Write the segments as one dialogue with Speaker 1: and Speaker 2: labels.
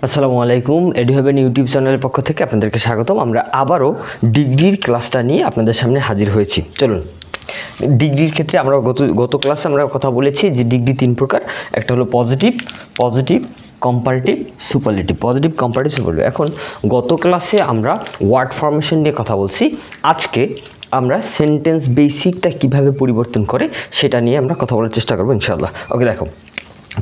Speaker 1: আসসালামু আলাইকুম, এডুহেভেন ইউটিউব চ্যানেলের পক্ষ থেকে আপনাদেরকে স্বাগতম। আমরা আবারও ডিগ্রির ক্লাসটা নিয়ে আপনাদের সামনে হাজির হয়েছি। চলুন, ডিগ্রির ক্ষেত্রে আমরা গত ক্লাসে আমরা কথা বলেছি যে ডিগ্রি তিন প্রকার। একটা হলো positive, comparative, superlative. Positive, comparative, superlative. এখন গত ক্লাসে আমরা ওয়ার্ড ফরমেশন নিয়ে কথা বলছি। আজকে আমরা সেন্টেন্স বেসিকটা কিভাবে পরিবর্তন করে সেটা নিয়ে আমরা কথা বলার চেষ্টা করবো ইনশাআল্লাহ। ওকে, দেখো,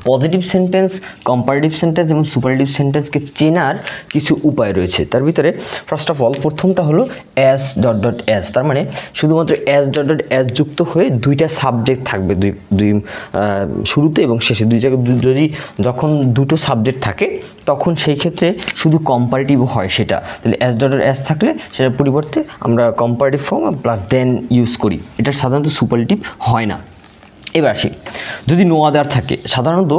Speaker 1: পজিটিভ সেন্টেন্স, কম্পারেটিভ সেন্টেন্স এবং সুপারলেটিভ সেন্টেন্সকে চেনার কিছু উপায় রয়েছে। তার ভিতরে ফার্স্ট অফ অল প্রথমটা হলো অ্যাস ডট ডট অ্যাস। তার মানে শুধুমাত্র অ্যাস ডট ডট অ্যাস যুক্ত হয়ে দুইটা সাবজেক্ট থাকবে, দুই শুরুতে এবং শেষে দুই জায়গায়। যদি যখন দুটো সাবজেক্ট থাকে তখন সেই ক্ষেত্রে শুধু কম্পারেটিভ হয় সেটা, তাহলে অ্যাস ডট ডট অ্যাস থাকলে সেটার পরিবর্তে আমরা comparative form plus than use করি। এটা সাধারণত সুপারলেটিভ হয় না। এবার আসি, যদি নো আদার থাকে, সাধারণত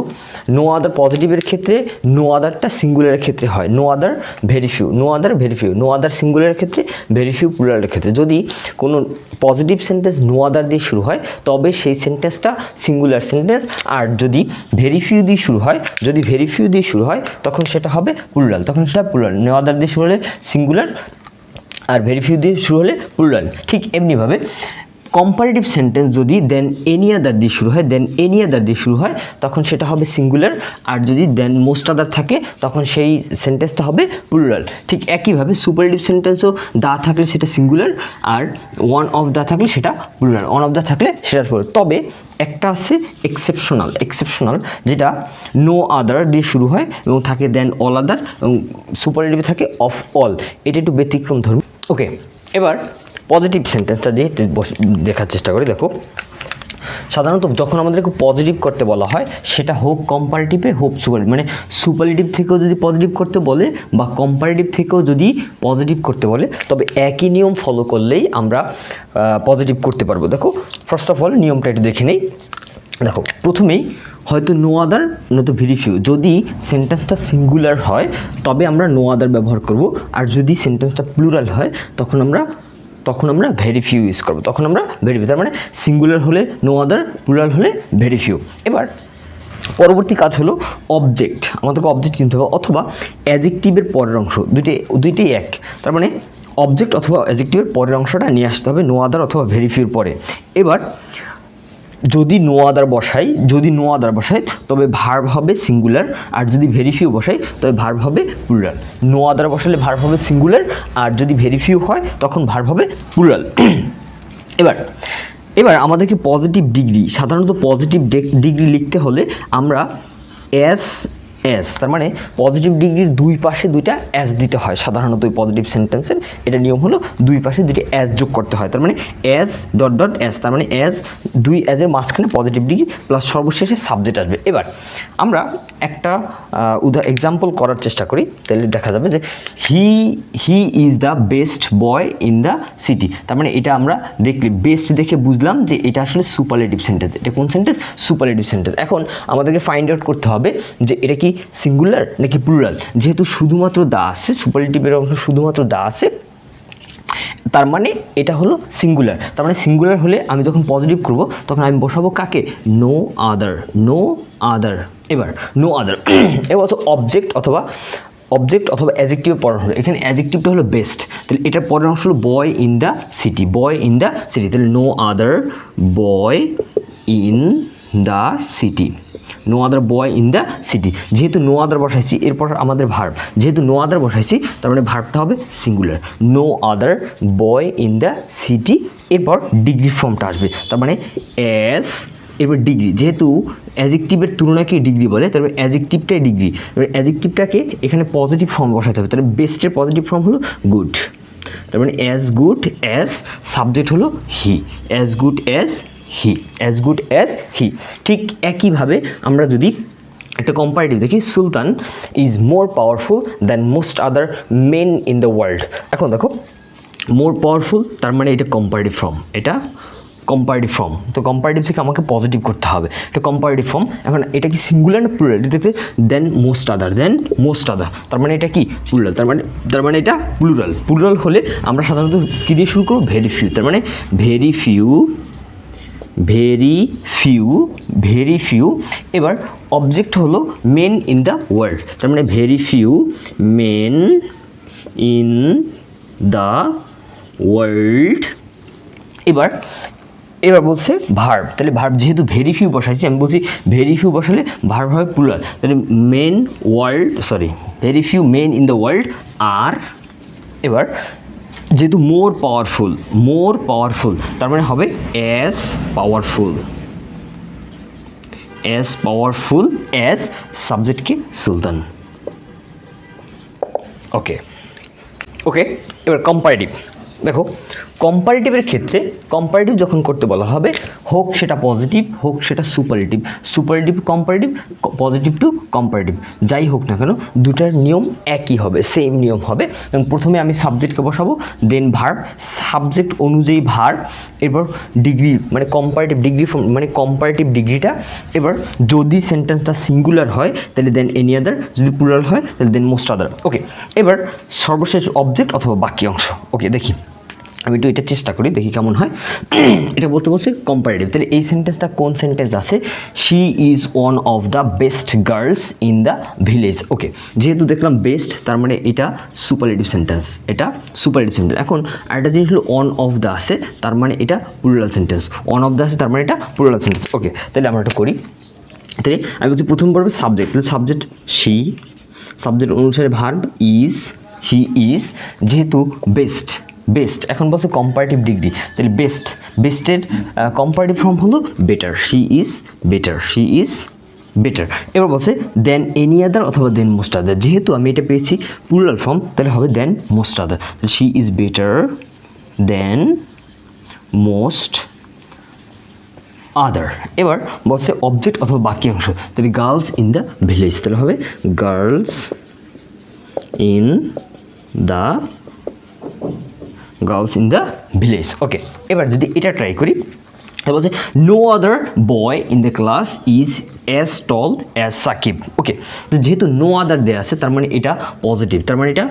Speaker 1: নো আদার পজিটিভের ক্ষেত্রে নো আদারটা সিঙ্গুলারের ক্ষেত্রে হয়, no other very few, no other very few, no other সিঙ্গুলারের ক্ষেত্রে, ভেরি ফিউ প্লুরালের ক্ষেত্রে। যদি কোনো পজিটিভ সেন্টেন্স নো আদার দিয়ে শুরু হয় তবে সেই সেন্টেন্সটা সিঙ্গুলার সেন্টেন্স, আর যদি ভেরি ফিউ দিয়ে শুরু হয় তখন সেটা হবে প্লুরাল, তখন সেটা প্লুরাল। নো আদার দিয়ে শুরু হলে সিঙ্গুলার আর ভেরি ফিউ দিয়ে শুরু হলে প্লুরাল। ঠিক এমনিভাবে কম্পারেটিভ সেন্টেন্স যদি দেন এনি আদার দিয়ে শুরু হয় তখন সেটা হবে সিঙ্গুলার, আর যদি দেন মোস্ট আদার থাকে তখন সেই সেন্টেন্সটা হবে প্লুরাল। ঠিক একইভাবে সুপারলেটিভ সেন্টেন্সও দা থাকলে সেটা সিঙ্গুলার, আর ওয়ান অফ দা থাকলে সেটা প্লুরাল, ওয়ান অফ দা থাকলে সেটা প্লুরাল। তবে একটা আছে এক্সেপশনাল, যেটা নো আদার দিয়ে শুরু হয় এবং থাকে দেন অল আদার, এবং সুপারলেটিভে থাকে অফ অল। এটা একটু ব্যতিক্রম ধরুন। ওকে, এবার পজিটিভ সেন্টেন্সটা দিয়ে দেখার চেষ্টা করি। দেখো, সাধারণত যখন আমাদেরকে পজিটিভ করতে বলা হয় সেটা হোক কম্পারেটিভে হোক সুপারলেটিভ, মানে সুপারলেটিভ থেকেও যদি পজিটিভ করতে বলে বা কম্পারেটিভ থেকেও যদি পজিটিভ করতে বলে তবে একই নিয়ম ফলো করলেই আমরা পজিটিভ করতে পারবো। দেখো, ফার্স্ট অফ অল নিয়মটা একটু দেখে নেই। দেখো, প্রথমেই হয়তো নো আদার নয়তো ভেরি ফিউ। যদি সেন্টেন্সটা সিঙ্গুলার হয় তবে আমরা নো আদার ব্যবহার করব, আর যদি সেন্টেন্সটা প্লুরাল হয় তখন আমরা ভেরি ফিউ ইউজ করবো, তখন আমরা ভেরি ফিউ। তার মানে সিঙ্গুলার হলে নো আদার, প্লুরাল হলে ভেরি ফিউ। এবার পরবর্তী কাজ হলো অবজেক্ট। আমাদেরকে অবজেক্ট চিনতে হবে, অথবা অ্যাডজেক্টিভের পরের অংশ, দুইটাই এক। তার মানে অবজেক্ট অথবা অ্যাডজেক্টিভের পরের অংশটা নিয়ে আসতে হবে নো আদার অথবা ভেরি ফিউর পরে। এবার যদি নো আদার বসাই তবে ভার্ব হবে সিঙ্গুলার, আর যদি ভেরি ফিউ বসাই তবে ভার্ব হবে প্লুরাল। নো আদার বসালে ভার্ব হবে সিঙ্গুলার, আর যদি ভেরি ফিউ হয় তখন ভার্ব হবে প্লুরাল। এবার আমাদেরকে পজিটিভ ডিগ্রি, সাধারণত পজিটিভ ডিগ্রি লিখতে হলে আমরা এস, তার মানে পজিটিভ ডিগ্রির দুই পাশে দুইটা অ্যাস দিতে হয় সাধারণত ওই পজিটিভ সেন্টেন্সের। এটা নিয়ম হলো দুই পাশে দুইটা অ্যাস যোগ করতে হয়। তার মানে অ্যাস ডট ডট অ্যাস, তার মানে অ্যাস, দুই অ্যাসের মাঝখানে পজিটিভ ডিগ্রি প্লাস সর্বশেষে সাবজেক্ট আসবে। এবার আমরা একটা এক্সাম্পল করার চেষ্টা করি, তাহলে দেখা যাবে যে হি is the best boy in the city. তার মানে এটা আমরা দেখলে বেস্ট দেখে বুঝলাম যে এটা আসলে সুপারলেটিভ সেন্টেন্স। এটা কোন সেন্টেন্স? Superlative sentence. এখন আমাদেরকে ফাইন্ড আউট করতে হবে যে এটা কি সিঙ্গুলার নাকি প্লুরাল। যেহেতু শুধুমাত্র দা আছে, সুপারলেটিভের অংশ শুধুমাত্র দা আছে, তার মানে এটা হলো সিঙ্গুলার। তার মানে সিঙ্গুলার হলে আমি যখন পজিটিভ করব তখন আমি বসাবো কাকে? No other. এবার নো আদার এবার অবজেক্ট অথবা অ্যাডজেক্টিভের পরের অংশ। এখানে অ্যাডজেক্টিভটা হলো বেস্ট, তাহলে এটার পরের অংশ হলো বয় ইন দ্য সিটি, তাহলে no other boy in the city, no other boy in the city. যেহেতু নো আদার বসাইছি, এরপর আমাদের ভার্ব, যেহেতু নো আদার বসাইছি তার মানে ভার্বটা হবে singular, no other boy in the city. এরপর ডিগ্রি ফর্মটা আসবে, তার মানে অ্যাস, এবার ডিগ্রি, যেহেতু অ্যাডজেক্টিভের তুলনাকে ডিগ্রি বলে তারপরে অ্যাডজেক্টিভটাই ডিগ্রি। এবার অ্যাডজেক্টিভটাকে এখানে পজিটিভ ফর্ম বসাতে হবে, তাহলে বেস্টের পজিটিভ ফর্ম হলো গুড। তার মানে অ্যাজ গুড অ্যাজ, সাবজেক্ট হলো he, as good as he. ঠিক একইভাবে আমরা যদি একটা কম্পারেটিভ দেখি, Sultan is more powerful than most other men in the world. এখন দেখো, মোর পাওয়ারফুল তার মানে এটা কম্পারেটিভ ফর্ম, তো কম্পারেটিভ থেকে আমাকে পজিটিভ করতে হবে, এটা কম্পারেটিভ ফর্ম। এখন এটা কি সিঙ্গুলার না প্লুরাল? এটাতে দেন মোস্ট আদার, তার মানে এটা কি? প্লুরাল। তার মানে এটা প্লুরাল হলে আমরা সাধারণত কী দিয়ে শুরু করবো? Very few. তার মানে ভেরি ফিউ ভেরি ফিউ। এবার অবজেক্ট হলো মেন ইন দ্য ওয়ার্ল্ড, তার মানে very few men in the world. এবার বলছে ভার্ব, তাহলে ভার্ব যেহেতু ভেরি ফিউ বসাইছি, আমি বলছি ভেরি ফিউ বসালে ভার্ব হবে প্লুরাল, তাহলে very few men in the world আর। এবার যেহেতু মোর পাওয়ারফুল তার মানে হবে অ্যাজ পাওয়ারফুল অ্যাজ সাবজেক্ট কি সুলতান। ওকে, এবার কম্পারেটিভ। দেখো কম্পারেটিভের ক্ষেত্রে কম্পারেটিভ যখন করতে বলা হবে, হোক সেটা পজিটিভ হোক সেটা superlative comparative, positive to comparative, যাই হোক না কেন দুটার নিয়ম একই হবে, সেম নিয়ম হবে। এবং প্রথমে আমি সাবজেক্টকে বসাবো, দেন ভার্ব, সাবজেক্ট অনুযায়ী ভার্ব, এরপর ডিগ্রি মানে কম্পারেটিভ ডিগ্রি মানে কম্পারেটিভ ডিগ্রিটা। এবার যদি সেন্টেন্সটা সিঙ্গুলার হয় তাহলে দেন এনি আদার, যদি প্লুরাল হয় তাহলে দেন মোস্ট আদার। ওকে, এবার সর্বশেষ অবজেক্ট অথবা বাকি অংশ। ওকে, দেখি আমি একটু এটা চেষ্টা করি, দেখি কেমন হয়। এটা বলছে কম্পারেটিভ, তাহলে এই সেন্টেন্সটা কোন সেন্টেন্স আছে? She is one of the best girls in the village. Okay, যেহেতু দেখলাম বেস্ট তার মানে এটা সুপারলেটিভ সেন্টেন্স, এখন আরেকটা জিনিস হলো অন অফ দ্য আছে, তার মানে এটা plural sentence, on of the আছে তার মানে এটা প্লুরাল সেন্টেন্স। ওকে, তাহলে আমরা এটা করি। তাহলে আমি বলছি প্রথম পর্বে সাবজেক্ট, তাহলে সাবজেক্ট শি, সাবজেক্ট অনুসারে ভার্ব ইজ, শি ইজ, যেহেতু বেস্ট এখন বলছে কম্পারেটিভ ডিগ্রি, তাহলে বেস্টের কম্পারেটিভ ফর্ম হলো বেটার, শি ইজ বেটার। এবার বলছে দেন এনি আদার অথবা দেন মোস্ট আদার, যেহেতু আমি এটা পেয়েছি প্লুরাল ফর্ম তাহলে হবে দেন মোস্ট আদার, তাহলে she is better then most আদার। এবার বলছে অবজেক্ট অথবা বাকি অংশ, তাহলে গার্লস ইন দ্য ভিলেজ, তাহলে হবে girls in the village. Okay, এবার যদি এটা ট্রাই করি, বলছে no other boy in the class is as tall as Sakib. Okay, যেহেতু নো আদার দেওয়া আছে তার মানে এটা পজিটিভ, তার মানে এটা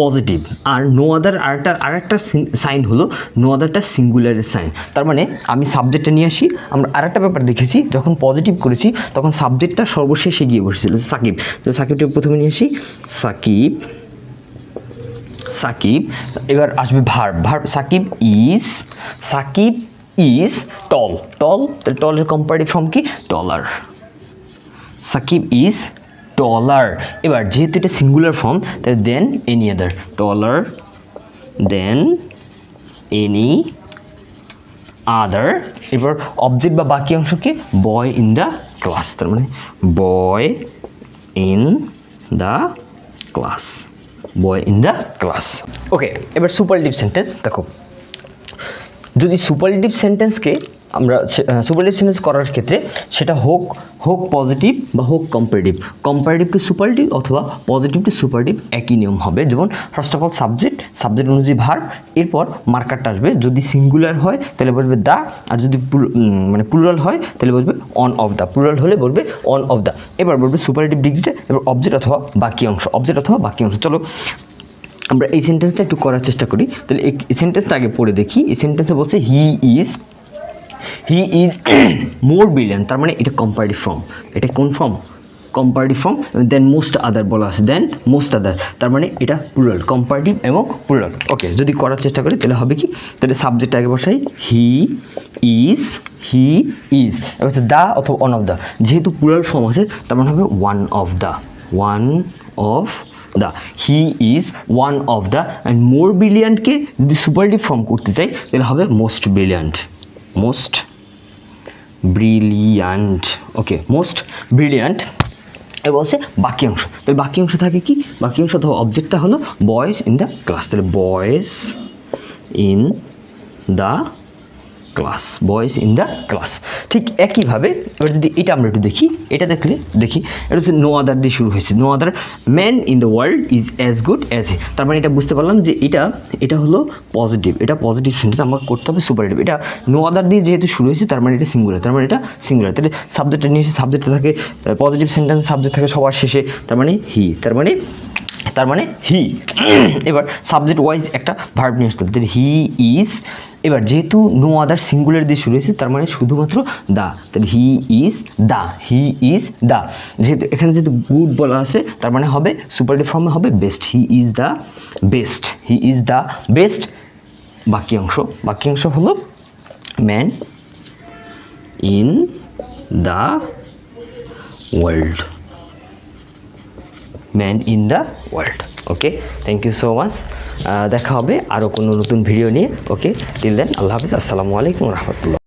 Speaker 1: পজিটিভ। আর নো আদার আরেকটা সাইন হলো নো আদারটা সিঙ্গুলারের সাইন, তার মানে আমি সাবজেক্টটা নিয়ে আসি। আমরা আরেকটা ব্যাপার দেখেছি, যখন পজিটিভ করেছি তখন সাবজেক্টটা সর্বশেষে গিয়ে বসেছিল সাকিব, তো সাকিবটা প্রথমে নিয়ে আসি, সাকিব। এবার আসবে ভার্ব সাকিব ইজ টল, তাহলে টলের কম্পারেটিভ ফর্ম কি? টলার, সাকিব ইজ টলার। এবার যেহেতু এটা সিঙ্গুলার ফর্ম তাহলে দেন এনি আদার, টলার দেন এনি আদার। এবার অবজেক্ট বা বাকি অংশ কি? বয় ইন দ্য ক্লাস, তার মানে বয় ইন দ্য ক্লাস। ওকে, এবার সুপারলেটিভ সেন্টেন্স। দেখো যদি সুপারলেটিভ সেন্টেন্সকে আমরা সুপারলেটিভ সেন্টেন্স করার ক্ষেত্রে সেটা হোক পজিটিভ বা হোক কম্পারেটিভ টু সুপারলেটিভ অথবা পজিটিভ টু সুপারলেটিভ একই নিয়ম হবে। যেমন ফার্স্ট অফ অল সাবজেক্ট অনুযায়ী ভার্ব, এরপর মার্কারটা আসবে, যদি সিঙ্গুলার হয় তাহলে বলবে দা, আর যদি মানে প্লুরাল হয় তাহলে বলবে অন অফ দা, প্লুরাল হলে বলবে অন অফ দা। এবার বলবে সুপারলেটিভ ডিগ্রিটা, এবার অবজেক্ট অথবা বাকি অংশ। চলো আমরা এই সেন্টেন্সটা একটু করার চেষ্টা করি। তাহলে এই সেন্টেন্সটা আগে পড়ে দেখি। এই সেন্টেন্সে বলছে হি ইজ মোর ব্রিলিয়ান্ট, তার মানে এটা কম্পারেটিভ ফর্ম, এটা কোন ফর্ম? Comparative form. Then most other বলা আছে, তার মানে এটা প্লুরাল, কম্পারেটিভ এবং প্লুরাল। ওকে, যদি করার চেষ্টা করি তাহলে হবে কি? তাহলে সাবজেক্ট আগে বসাই, হি ইজ, এবার হচ্ছে দা অথবা অন অফ দা, যেহেতু প্লুরাল ফর্ম আছে তার মানে হবে one of the, he is one of the. And more ব্রিলিয়ান্টকে যদি সুপারলেটিভ ফর্ম করতে চাই তাহলে হবে most brilliant. Okay, most brilliant. এবার বলছে বাকি অংশ, তাহলে বাকি অংশ থাকে কি? বাকি অংশ অথবা অবজেক্টটা হলো বয়েজ ইন দ্য ক্লাস, তাহলে বয়েজ ইন দ্য ক্লাস। ঠিক একইভাবে এবার যদি এটা আমরা একটু দেখি, এটা দেখি এটা হচ্ছে নো আদার দিয়ে শুরু হয়েছে, no other man in the world is as good as he, তার মানে এটা বুঝতে পারলাম যে এটা হলো পজিটিভ, এটা পজিটিভ সেন্টেন্স, আমাকে করতে হবে সুপারলেটিভ। এটা নো আদার দিয়ে যেহেতু শুরু হয়েছে তার মানে এটা সিঙ্গুলার, তাহলে সাবজেক্টটা নিয়ে এসে সাবজেক্টটা থাকে পজিটিভ সেন্টেন্স, সাবজেক্ট থাকে সবার শেষে, তার মানে হি, তার মানে তার মানে হি। এবার সাবজেক্ট ওয়াইজ একটা ভার্ব নিয়ে আসতে হবে, হি ইজ। এবার যেহেতু নো আদার সিঙ্গুলার দিয়ে শুরু হয়েছে, তার মানে শুধুমাত্র দা, তাহলে he is the, he is the. যেহেতু এখানে যেহেতু গুড বলা আছে, তার মানে হবে সুপারলেটিভ ফর্মে হবে best, he is the best, he is the best. বাকি অংশ হলো man in the world, man in the world. Okay, thank you so much. দেখা হবে আরও কোনো নতুন ভিডিও নিয়ে। ওকে, টিল দেন আল্লাহ হাফিজ, আসসালামু আলাইকুম রহমতুল্লাহ।